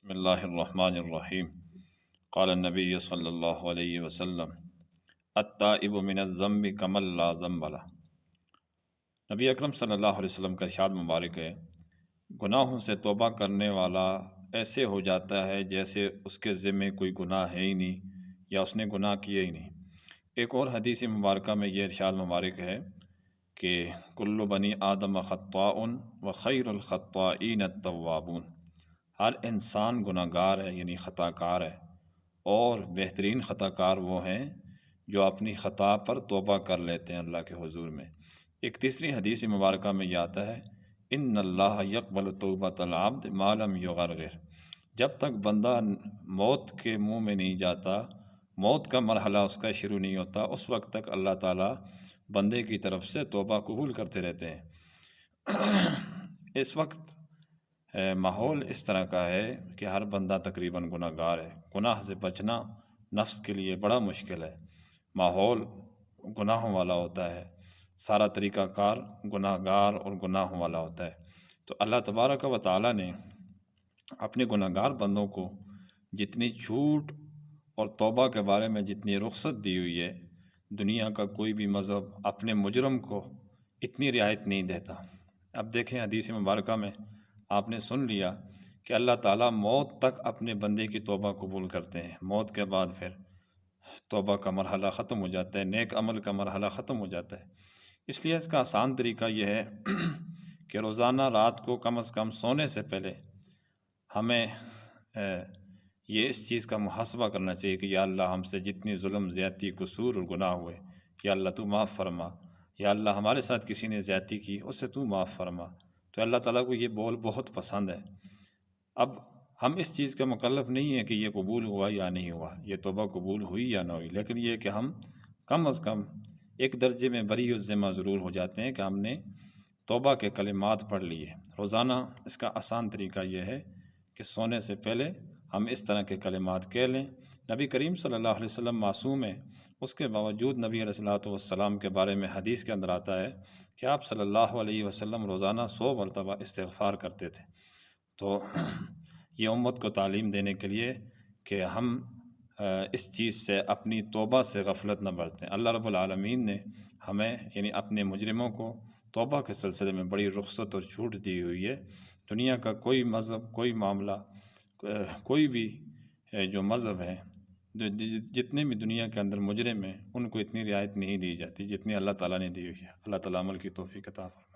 بسم اللہ الرحمن الرحیم قال النبی صلی اللہ علیہ وسلم التائب من الذنب کمن لا ذنب لہ۔ نبی اکرم صلی اللہ علیہ وسلم کا ارشاد مبارک ہے، گناہوں سے توبہ کرنے والا ایسے ہو جاتا ہے جیسے اس کے ذمے کوئی گناہ ہے ہی نہیں یا اس نے گناہ کیے ہی نہیں۔ ایک اور حدیث مبارکہ میں یہ ارشاد مبارک ہے کہ کل بنی آدم خطاء و خیر الخطائین التوابون، ہر انسان گناہ گار ہے یعنی خطا کار ہے، اور بہترین خطا کار وہ ہیں جو اپنی خطا پر توبہ کر لیتے ہیں اللہ کے حضور میں۔ ایک تیسری حدیث مبارکہ میں یہ آتا ہے، ان اللہ یقبل توبۃ العبد ما لم یغرغر، جب تک بندہ موت کے منہ میں نہیں جاتا، موت کا مرحلہ اس کا شروع نہیں ہوتا، اس وقت تک اللہ تعالیٰ بندے کی طرف سے توبہ قبول کرتے رہتے ہیں۔ اس وقت ماحول اس طرح کا ہے کہ ہر بندہ تقریباً گناہ گار ہے، گناہ سے بچنا نفس کے لیے بڑا مشکل ہے، ماحول گناہوں والا ہوتا ہے، سارا طریقہ کار گناہ گار اور گناہوں والا ہوتا ہے۔ تو اللہ تبارک و تعالیٰ نے اپنے گناہ گار بندوں کو جتنی چھوٹ اور توبہ کے بارے میں جتنی رخصت دی ہوئی ہے، دنیا کا کوئی بھی مذہب اپنے مجرم کو اتنی رعایت نہیں دیتا۔ اب دیکھیں حدیث مبارکہ میں آپ نے سن لیا کہ اللہ تعالیٰ موت تک اپنے بندے کی توبہ قبول کرتے ہیں، موت کے بعد پھر توبہ کا مرحلہ ختم ہو جاتا ہے، نیک عمل کا مرحلہ ختم ہو جاتا ہے۔ اس لیے اس کا آسان طریقہ یہ ہے کہ روزانہ رات کو کم از کم سونے سے پہلے ہمیں یہ اس چیز کا محاسبہ کرنا چاہیے کہ یا اللہ ہم سے جتنی ظلم، زیادتی، قصور اور گناہ ہوئے، یا اللہ تو معاف فرما، یا اللہ ہمارے ساتھ کسی نے زیادتی کی اسے تو معاف فرما۔ تو اللہ تعالیٰ کو یہ بول بہت پسند ہے۔ اب ہم اس چیز کا مکلف نہیں ہے کہ یہ قبول ہوا یا نہیں ہوا، یہ توبہ قبول ہوئی یا نہ ہوئی، لیکن یہ کہ ہم کم از کم ایک درجے میں بری الذمہ ضرور ہو جاتے ہیں کہ ہم نے توبہ کے کلمات پڑھ لیے روزانہ۔ اس کا آسان طریقہ یہ ہے کہ سونے سے پہلے ہم اس طرح کے کلمات کہہ لیں۔ نبی کریم صلی اللہ علیہ وسلم معصوم ہے، اس کے باوجود نبی علیہ الصلوۃ والسلام کے بارے میں حدیث کے اندر آتا ہے کہ آپ صلی اللہ علیہ وسلم روزانہ 100 مرتبہ استغفار کرتے تھے۔ تو یہ امت کو تعلیم دینے کے لیے کہ ہم اس چیز سے اپنی توبہ سے غفلت نہ برتیں۔ اللہ رب العالمین نے ہمیں یعنی اپنے مجرموں کو توبہ کے سلسلے میں بڑی رخصت اور چھوٹ دی ہوئی ہے۔ دنیا کا کوئی مذہب، کوئی معاملہ، کوئی بھی جو مذہب ہے، جتنے بھی دنیا کے اندر مجرم ہیں، ان کو اتنی رعایت نہیں دی جاتی جتنی اللہ تعالیٰ نے دی ہوئی ہے۔ اللہ تعالیٰ عمل کی توفیق عطا فرمائے۔